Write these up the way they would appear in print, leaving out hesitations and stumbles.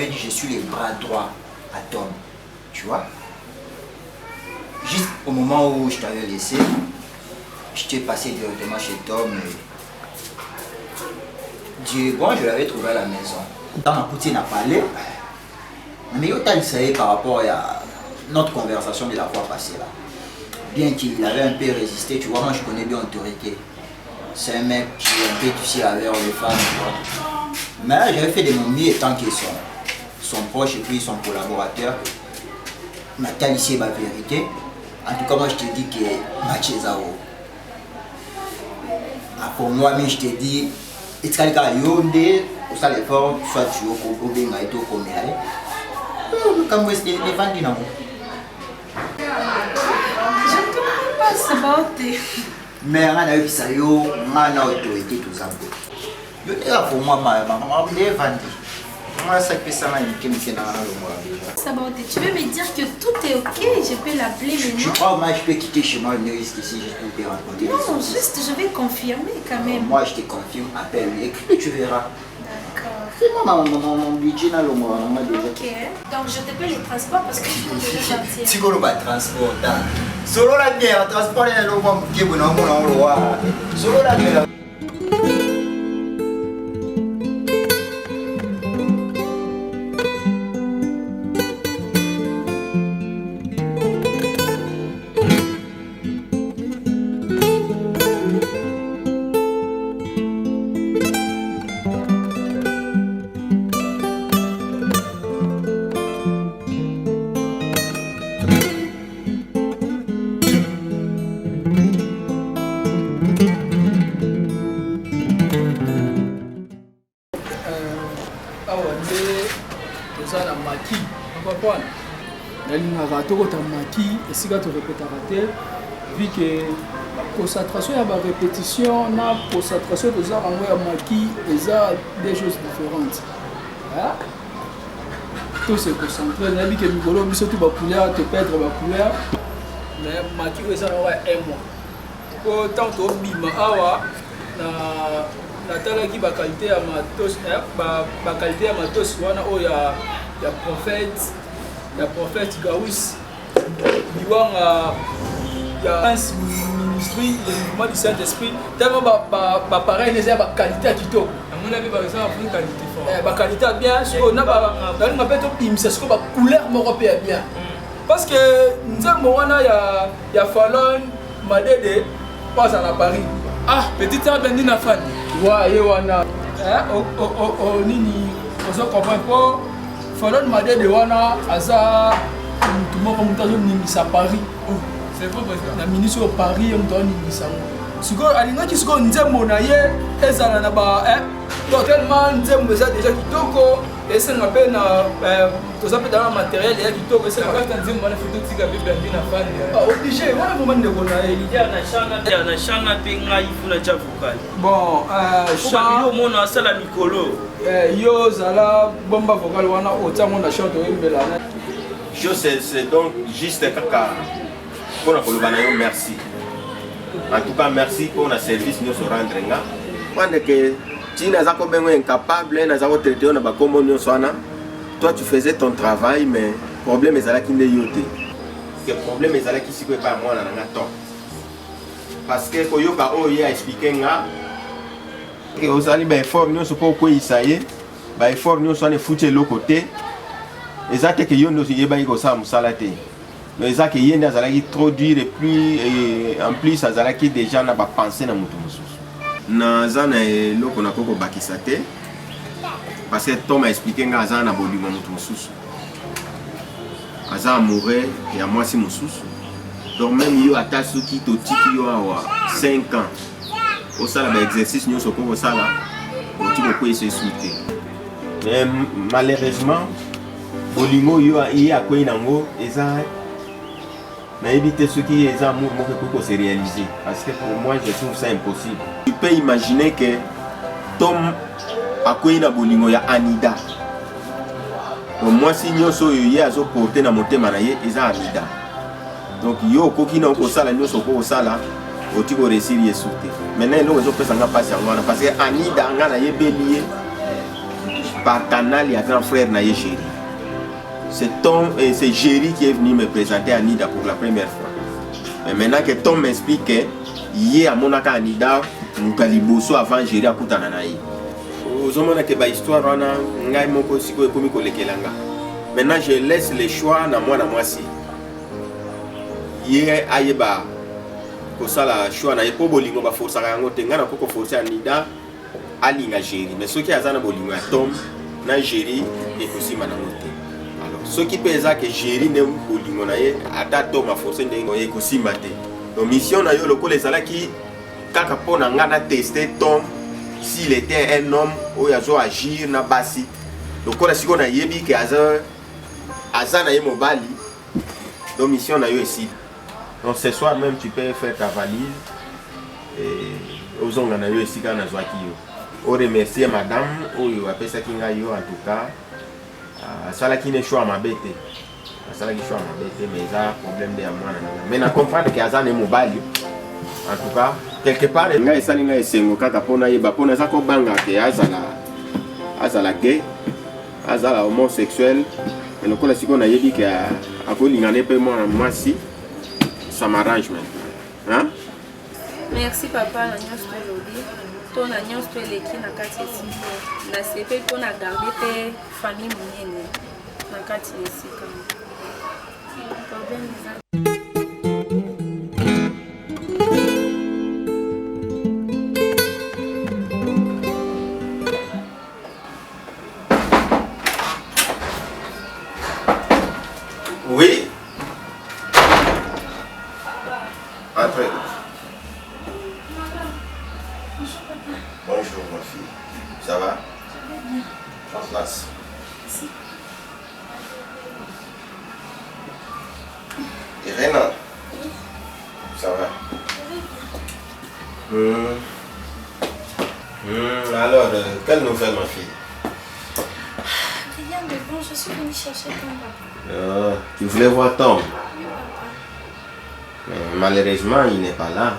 t'avais dit, je suis le bras droit à Tom. Tu vois? Juste au moment où je t'avais laissé, je t'ai passé directement chez Tom. Bon, je l'avais trouvé à la maison. Dans ma poutine a parlé. Mais il savait par rapport à notre conversation de la fois passée là. Bien qu'il avait un peu résisté, tu vois, moi je connais bien Autorité. C'est un mec qui est un peu difficile avec les femmes, tu vois. Mais j'avais fait de mon mieux tant qu'ils sont son proche et puis son collaborateur. Nathalie ici est ma vérité. En tout cas, moi je te dis que match est zéro. Pour moi, mais je te dis, il y a des gens qui l'effort, soit tu es au Benga et au Coméré. Comme vous êtes défendu, non? Je ne comprends pas ce beauté. Mais on a eu ça, on a autorité tout ça. Je dis pour moi, maman, je l'ai vendu. Moi, ça fait ça, Ça beauté, tu veux me dire que tout est ok, je peux l'appeler maintenant? Je crois que je peux quitter chez moi, ne risque ici, je peux raconter. Non, juste je vais confirmer quand même. Moi, je te confirme, appelle-lui, écris, tu verras. D'accord. Fais-moi mon budget dans le mois, on m'a déjà. Ok, donc je te paye le transport parce que je peux déjà partir. Si vous avez transport, solo la bière, transport est le mois qui est bon, on solo la bière. Vu que concentration et répétition, la concentration de ça en maquis, des choses différentes. Tout se concentrer, on a dit que Migolo, mais surtout ma couleur, te perdre ma couleur. Mais maquis, ça aura un mois. Autant que bima awa, na tala qui ba qualité à matos, ba qualité à matos, wana o ya prophète Gawis. Biwanga ya ministry le mouvement du Saint-Esprit tellement pareil les ba qualité à kitoko à mon avis par exemple une qualité forte ba qualité bien so na ba dans ma peut imisa ce ba couleur européenne bien parce que nzambo wana ya Fallon Madede passe à Paris petite sœur bendi na fan wa ye wana nini on comprend pas Fallon Madede wana aza tout le monde a Paris. C'est vrai, la ministre au Paris, on doit nimisa. Si vous avez un qui se dit monaye, et ça n'a pas. Tellement nous déjà qui toko, et ça n'a pas tout ça peut dans le matériel et qui toko. C'est pas quand nous avons fait tout ça avec Blandine à fan. Obligé, voilà le moment de monaye. Il y a un chana pinga, il faut la javukal. Bon, chana. Yo mona sala mikolo. Yo zala bomba vocal wana autant mon achat de bela. C'est donc juste caca pour la Colobanayo, merci. En tout cas, merci pour le service nous se rendre. Quand que tu n'as pas été incapable, nous avons traité on a pas comme nous soana. Toi tu faisais ton travail, mais le problème est là qui n'est yoté. Le problème est là qui s'y pas moi là dans parce que Koyoka Oye a expliqué nga que aux ali ba effort nous se pas quoi isaye, ba effort nous soana foutu l'autre côté. Exact que yo no yeba iko sa musala te mais exact que yenda azalaki trop dur et plus en plus azalaki déjà na ba penser na mutu mususu na zana eloko na koko bakisa te parce que Tom a expliqué nga azana na bolimo mutu mususu aza amoureux ya mwasi mususu donc même yo ata soki to tiki yo awa 5 ans au sala ba exercice nyonso koko sala o tiko ko ese suite mais malheureusement bolingo yo iya ko inango eza na éviter ce qui est amour pour se réaliser parce que pour moi je trouve ça impossible. Tu peux imaginer que Tom a ko ina bolingo ya Anida. Donc moi si nyoso yo ya zo porter na motema na ye eza Anida. Donc yo ko kina ko sala nyoso ko sala otiko réussir yesoute. Maintenant lo zo pesa nga passe ngana parce que Anida ngana ye belie par canal, il y a grand frère Naye Géry. C'est Tom et c'est Géry qui est venu me présenter à Nida pour la première fois. Mais maintenant que Tom m'explique que hier à Monaka à Nida, nous calibosso avant Géry à Koutananaï. Aux hommes qui ont histoire, maintenant je laisse les choix dans moi aussi. Hier Ayeba, pour ça la choix n'a pas bolingo ba forcer à ngote ngana koko forcer à Nida ali na Géry. Mais ceux qui ont bolingo à Tom na Géry et aussi manamote. Alors ceux qui pensent que Géry ne bolingo na ye ata Tom a forcer ndengo ye aussi mate. Donc mission na yo loko les ala qui kaka pona ngana tester Tom s'il était un homme où il a agir na basi. Donc on a si on a yebi que Azan a mobali. Donc mission na yo ici. Donc ce soir même tu peux faire ta valise et aux ongles na yo ici quand on a yo. On remercie madame ou appelle ça qui nga yo en tout cas. Ça là qui n'est choix ma bête. Ça là qui choix ma bête mais ça problème de moi. Mais na comprendre que Azan est mobali. En tout cas, quelque part, il y a des gens qui azala gay, azala homosexuel. Et le collègue qu'on a dit que ça m'arrange maintenant. Hein? Merci papa, la nuit aujourd'hui. Ton agneau peut l'équipe na quartier ici. Na CP pour na garder tes familles moyennes. Na quartier ici comme. Problème. Oui. Entrez. Bonjour ma fille. Ça va? En place. Merci. Irène. Ça va? Alors, quelle nouvelle ma fille? Rien de bon, je suis venue chercher ton papa. Tu voulais voir Tom? Oui, papa. Mais malheureusement, il n'est pas là.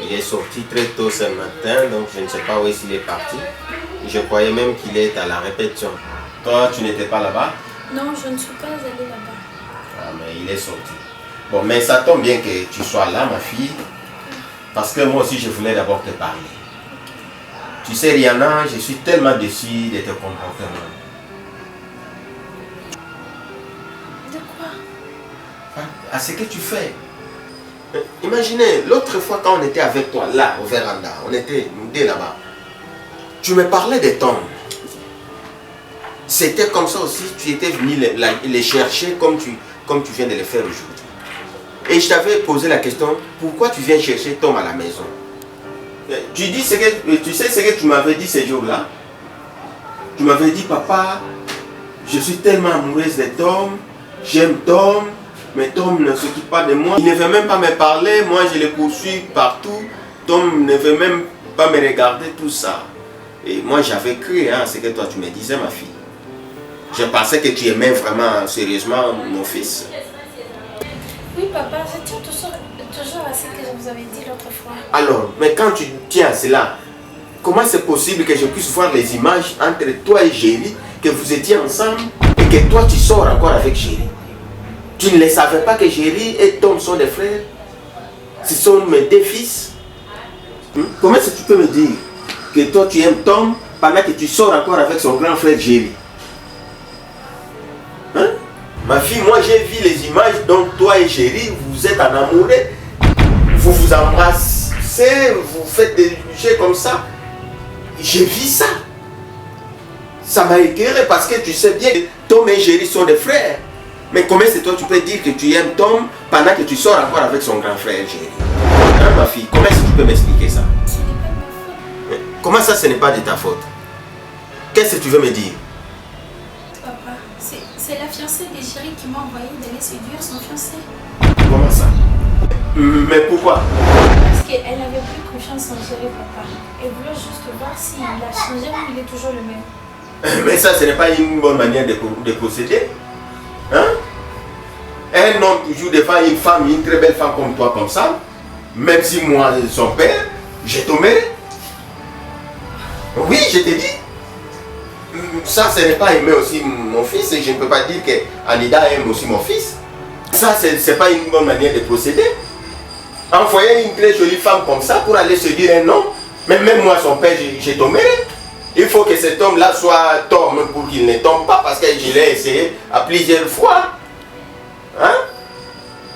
Il est sorti très tôt ce matin, donc je ne sais pas où est-ce qu'il est parti. Je croyais même qu'il est à la répétition. Toi, tu n'étais pas là-bas? Non, je ne suis pas allée là-bas. Ah, mais il est sorti. Bon, mais ça tombe bien que tu sois là, ma fille. Parce que moi aussi, je voulais d'abord te parler. Tu sais, Rihanna, je suis tellement déçu de tes comportements. De quoi? À ce que tu fais. Imaginez, l'autre fois quand on était avec toi, là, au véranda, on était nous deux là-bas. Tu me parlais de Tom. C'était comme ça aussi, tu étais venu les chercher comme tu viens de le faire aujourd'hui. Et je t'avais posé la question, pourquoi tu viens chercher Tom à la maison? Tu sais ce que tu m'avais dit ce jour-là? Tu m'avais dit, papa, je suis tellement amoureuse de Tom, j'aime Tom, mais Tom ne s'occupe pas de moi. Il ne veut même pas me parler, moi je le poursuis partout. Tom ne veut même pas me regarder, tout ça. Et moi j'avais cru à ce que toi tu me disais, ma fille. Je pensais que tu aimais vraiment sérieusement mon fils. Oui, papa, je tiens toujours à ce que je vous avais dit l'autre fois. Alors, mais quand tu tiens à cela, comment c'est possible que je puisse voir les images entre toi et Géry, que vous étiez ensemble et que toi tu sors encore avec Géry? Tu ne le savais pas que Géry et Tom sont des frères? Ce sont mes deux fils. Comment est-ce que tu peux me dire que toi tu aimes Tom pendant que tu sors encore avec son grand frère Géry? Hein? Ma fille, moi j'ai vu les images dont toi et Géry, vous êtes en amoureux. Vous vous embrassez, vous faites des jeux comme ça. J'ai vu ça. Ça m'a éclairé parce que tu sais bien que Tom et Géry sont des frères. Mais comment c'est toi tu peux dire que tu aimes Tom pendant que tu sors encore avec son grand frère Géry? Hein, ma fille, comment est-ce que tu peux m'expliquer ça? Ce n'est pas ma faute. Comment ça, ce n'est pas de ta faute? Qu'est-ce que tu veux me dire? Papa, c'est la fiancée de Géry qui m'a envoyé d'aller séduire son fiancé. Comment ça? Mais pourquoi? Parce qu'elle n'avait plus confiance en Géry, papa. Elle voulait juste voir s'il a changé ou il est toujours le même. Mais ça, ce n'est pas une bonne manière de procéder. Hein? Un homme toujours défend une femme, une très belle femme comme toi, comme ça. Même si moi, son père, je tomberai. Oui, je te dis. ça, ce n'est pas aimer aussi mon fils. Et je ne peux pas dire que Anida aime aussi mon fils. Ça, ce n'est pas une bonne manière de procéder. Envoyer une très jolie femme comme ça pour aller se dire un non. Mais même moi, son père, j'ai tombé. Il faut que cet homme-là soit tombé pour qu'il ne tombe pas, parce que je l'ai essayé à plusieurs fois. Hein?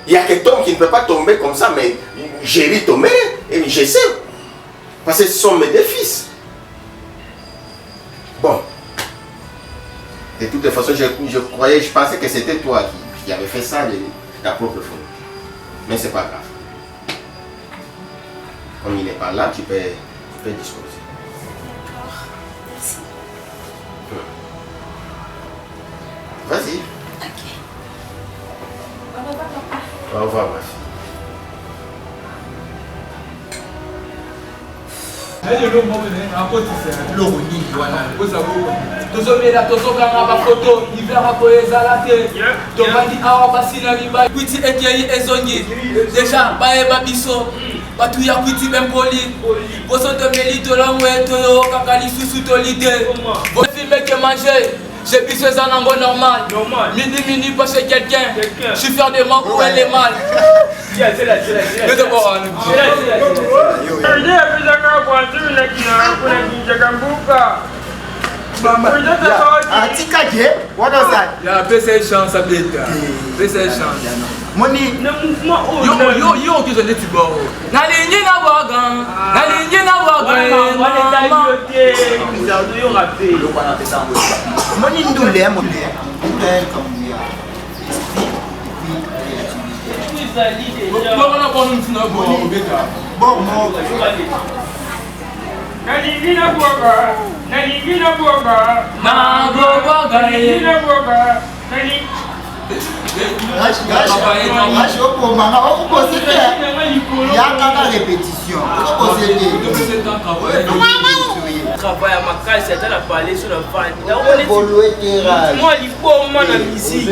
Il y a cet homme qui ne peut pas tomber comme ça, mais j'ai tombé et je sais. Parce que ce sont mes deux fils. Bon. De toute façon, je pensais que c'était toi qui avais fait ça de ta propre faute. Mais c'est pas grave. Comme il n'est pas là, tu peux disposer. Vas-y. Ok. Au revoir, ma fille. Déjà, batu ya kwiti bempoli boso de melito langwe toyo kakali susu tolide bon filmer que manger j'ai bu ce zanango normal mini pas chez quelqu'un je suis fier de moi où elle est mal c'est là de bon What was that? Yeah, PC chance à bêta. PC chance. Money. Yo qui je n'étais pas. Na ligne na bogan. Na ligne na bogan. Money ndule money. Nalingina boga, nalingina boga, na boga, nalingina boga, répétition. Travail à ma case, c'est à la parler sur la fan. Moi, il faut moi la musique.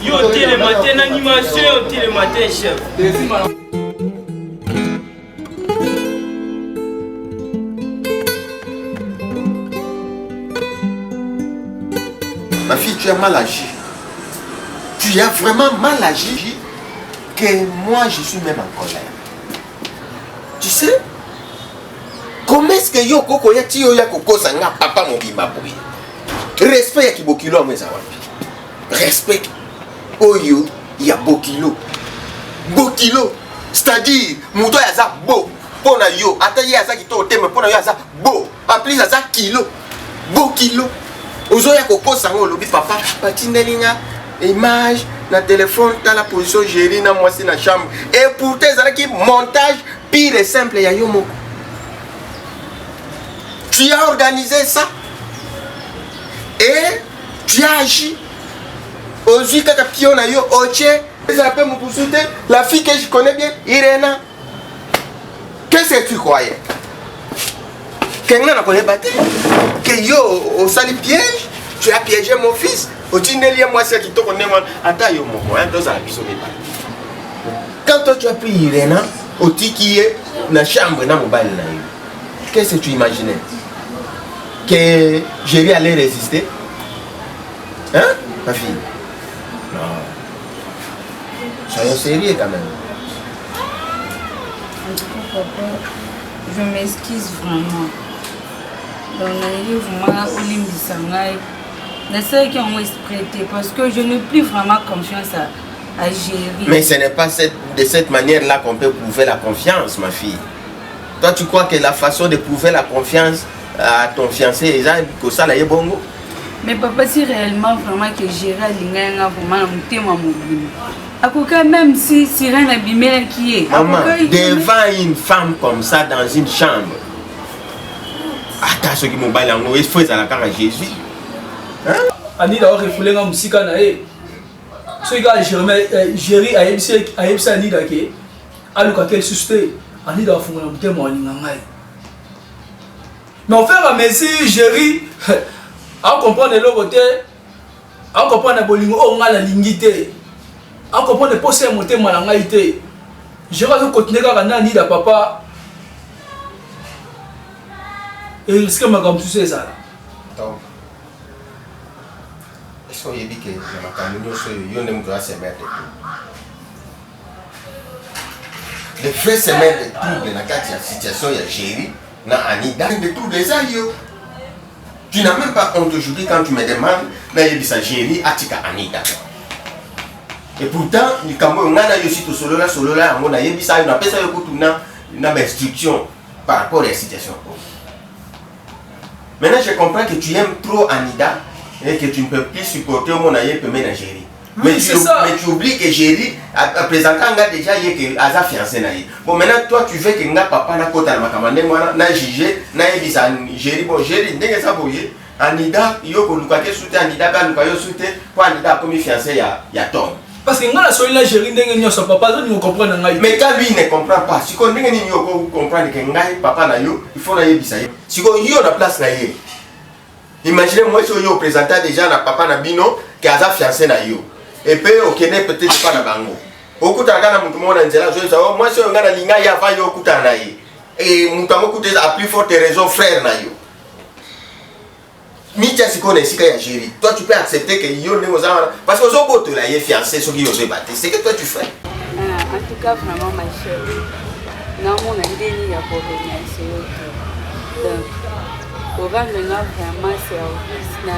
Yo, le matin, animation, le matin, chef. Ma fille, tu as mal agi. Tu as vraiment mal agi que moi, je suis même en colère. Tu sais, comment est-ce que yo koko ya ti yo ya koko sanga papa mobimba boy. Respect ya kibokilo ameza wapi. Respect. Oyo ya bokilo. Bokilo. C'est-à-dire, muto ya za bo. Pona yo, ata ya za kito teme pona yo ya za bo. En plus ya za kilo. Bokilo. Ozoya koko sango lobi papa patindelinga image na téléphone dans la position gérie na moi c'est na chambre et pourtant ça qui montage pire et simple ya yo moko. Tu as organisé ça et tu as agi aujourd'hui kaka pio na yo oche ça peut me pousser la fille que je connais bien Irena. Qu'est-ce que tu croyais? Quelqu'un n'a connaît pas que yo au sali piège, tu as piégé mon fils. Au tineli moi c'est qui te connaît moi. Attends yo mon hein dans la biso pas. Quand toi tu as pris Irena au tiki na chambre na mobile na yo. Qu'est-ce que tu imaginais? Que Jerry allait résister? Hein ma fille? Non. Soyons sérieux quand même. En tout cas, papa, je m'excuse vraiment. Donc, vraiment, qui ont prêté parce que je n'ai plus vraiment confiance à Jerry. Mais ce n'est pas de cette manière-là qu'on peut prouver la confiance, ma fille. Toi, tu crois que la façon de prouver la confiance à ton fiancé, c'est ça, là, est bon? Mais papa, si réellement vraiment que Jerry a vraiment un thème mobile. Même si rien abîmé qui est. Maman, devant une femme comme ça dans une chambre. Attends, ce qui m'a baillé en haut, il faut à la carte à Jésus. Ani d'avoir refoulé dans musique nae. Ce gars Jerry a essayé Ani d'ake. Aluka quel susté. Ani d'avoir fumé un thème en ngai. Mais au faire à mesure Jerry à comprendre le côté à comprendre bolingo on a la lignité. À comprendre poser mon thème en ngai. Je vais continuer à Ani da papa. Et risque ma comme c'est ça. Donc, est-ce qu'on y dit que ma camion il y a un doit se mettre de tout. Les frères se mettent de troubles dans la situation il y a Géry, dans Anida, de troubles les aïeux. Tu n'as même pas honte aujourd'hui quand tu me demandes, mais il y a ça Géry, Atika Anida. Et pourtant, il y a aussi tout solo là, on a dit ça, on appelle ça une instruction par rapport à la situation. Maintenant, je comprends que tu aimes trop Anida et que tu ne peux plus supporter au monde ailleurs peut mettre en Géry. Mais tu oublies que Géry a présenté un gars déjà qui a fiancé. Bon, maintenant, toi, tu veux que un papa n'a pas de makamane, n'a jugé, n'a dit ça Géry. Bon, Géry, n'est-ce pas boyer. Anida, il y a que soutien Anida, quand il y a soutien, pour Anida comme fiancé, il y a Tom. Parce que quand on a Géry, son papa, il ne comprend pas. Mais quand lui ne comprend pas, si on comprend que papa n'a il faut aller dire ça. Si on y a la place là, imaginez moi si on présente déjà na papa na bino qui a fiancé na yo. Et puis on connaît peut-être pas na bango. Okuta kana mutu mona nzela zo ça moi si on ngana linga ya va yo okuta na ye. Et mutu amokuta a plus forte raison frère na yo. Mitia si connaît si ya Géry. Toi tu peux accepter que yo ne parce que zo boto là y fiancé ce qui osé battre. C'est que toi tu fais. En tout cas vraiment ma chérie. Non mon idée ya pour venir c'est donc pour rendre vraiment service, nous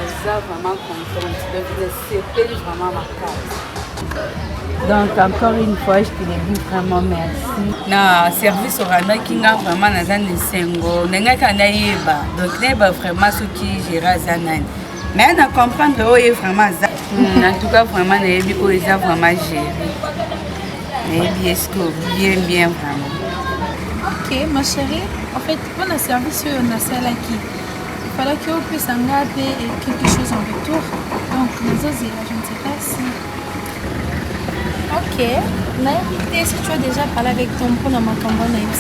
vraiment contente. Donc, je sais vraiment ma case. Donc, encore une fois, je te dis vraiment merci. Na service au Rwanda qui a vraiment dans un sengo, n'enga kanayeba. Donc, n'est-ce vraiment ce qui gère Zanan. Mais on comprendre où est vraiment ça. En tout cas, vraiment, on est vraiment géré. Mais est-ce que bien vraiment. Ok, ma chérie. En fait, pour le service, on a ça là qui. Il fallait qu'on puisse en garder quelque chose en retour. Donc, nous osons, je ne sais pas si. Ok. Mais si tu as déjà parlé avec ton père dans ma campagne,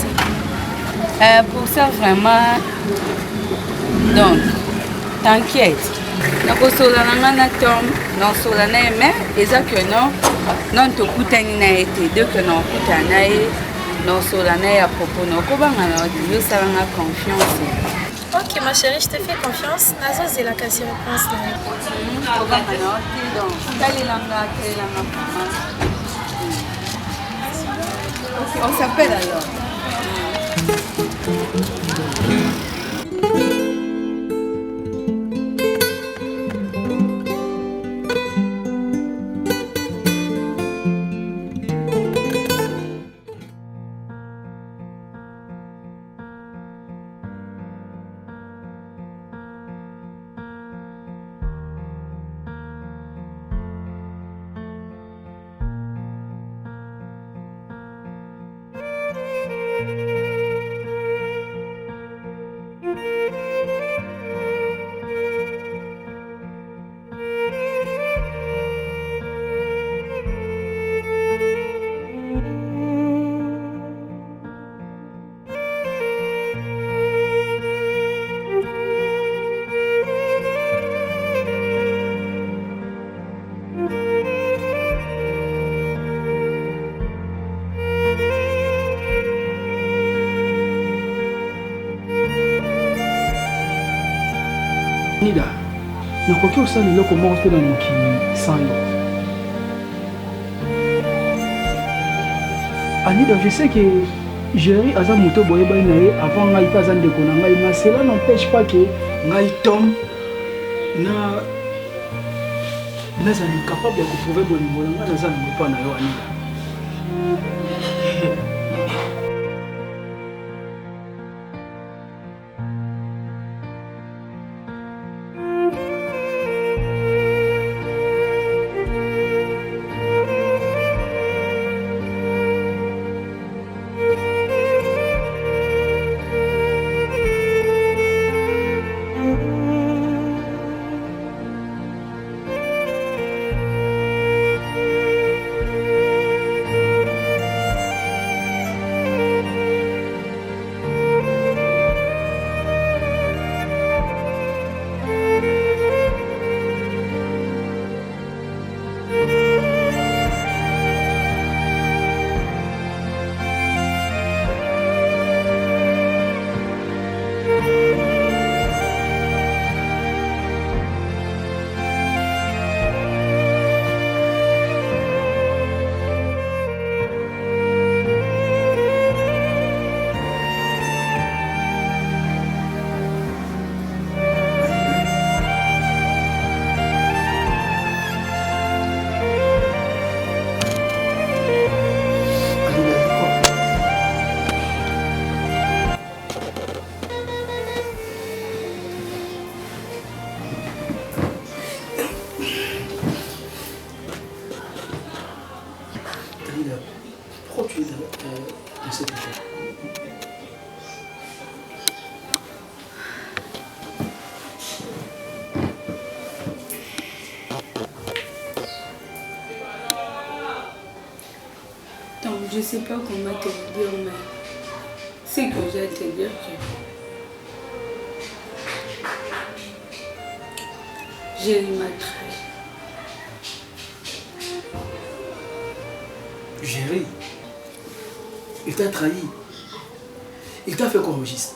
pour ça, vraiment. Donc, t'inquiète. Donc, on a un tome, non, on a un mais, et ça que non, tu coûtes un été, deux que non, coûte un été, non, on a un à propos, non, comment on a dit, ça a confiance. Ok ma chérie, je te fais confiance. Nazo c'est la quasi réponse là. Ok, on s'appelle alors. Anida, nakoki osala eloko moko te na mokili sans yo. Anida, je sais que Géry aza moto boyebani na ye avant ngai mpe aza ndeko na ngai, mais cela n'empêche pas que ngai Tom nazali capable ya koprouve bolingo na ngai naza na mopa na yo Anida. Pourquoi tu es dans cet état? Donc, je ne sais pas comment te le dire, mais c'est que j'ai à te dire que Jerry m'a trahi. Jerry, il t'a trahi. Il t'a fait quoi, Régis?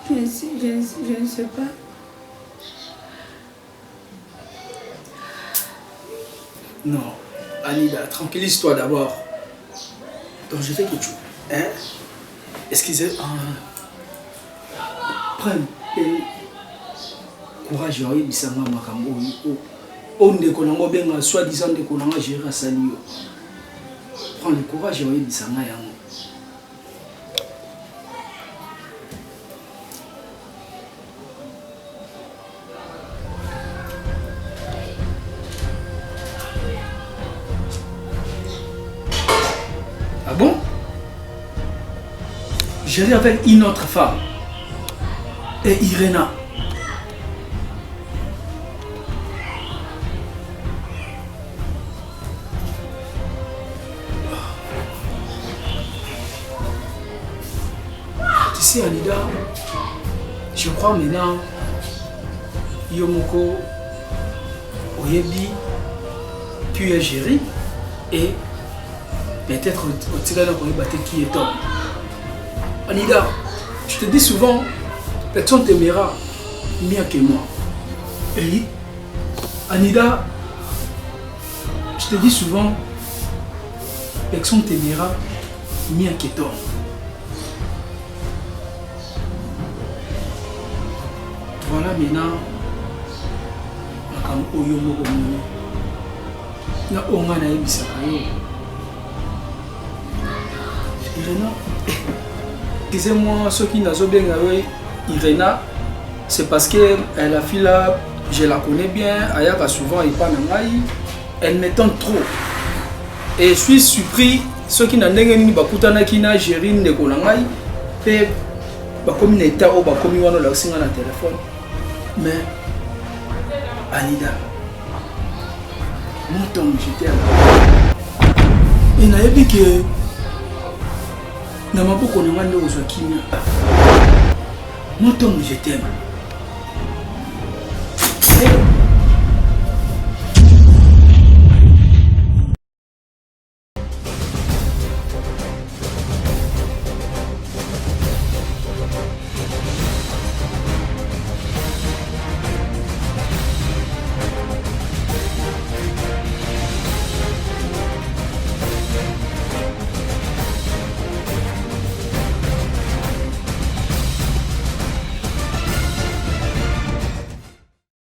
Je ne sais pas. Non, Anida, tranquillise-toi d'abord. Donc je fais quelque chose. Hein? Excusez. Prends courage, il y a on ne connaît pas soi-disant de qu'on a géré ça. Prends le courage, il y a Ah bon? J'allais avec une autre femme. Et Irena. Tu sais, Anida, je crois maintenant, Yomoko, Oyebi, tu es géré et peut-être au Tigana pour battre qui est homme. Anida, je te dis souvent, personne t'aimera mieux que moi. Et Anida, je te dis souvent, personne t'aimera mieux que toi. Voilà maintenant, comme Oyomo Omono, na Ongana Ebisakayo. Irena, disais-moi, ce qui n'a pas bien avec Irena, c'est parce que la fille là, je la connais bien, Ayaka souvent et pas Nangaï, elle m'étonne trop. Et je suis surpris, ceux qui n'ont pas bakutana qui n'a géré ne Konangaï, et comme une état ou comme une autre téléphone. Mais Anida, mon temps, j'étais là. Et n'a pas dit que n'a pas qu'on a demandé aux Akina. Mon temps, je t'aime.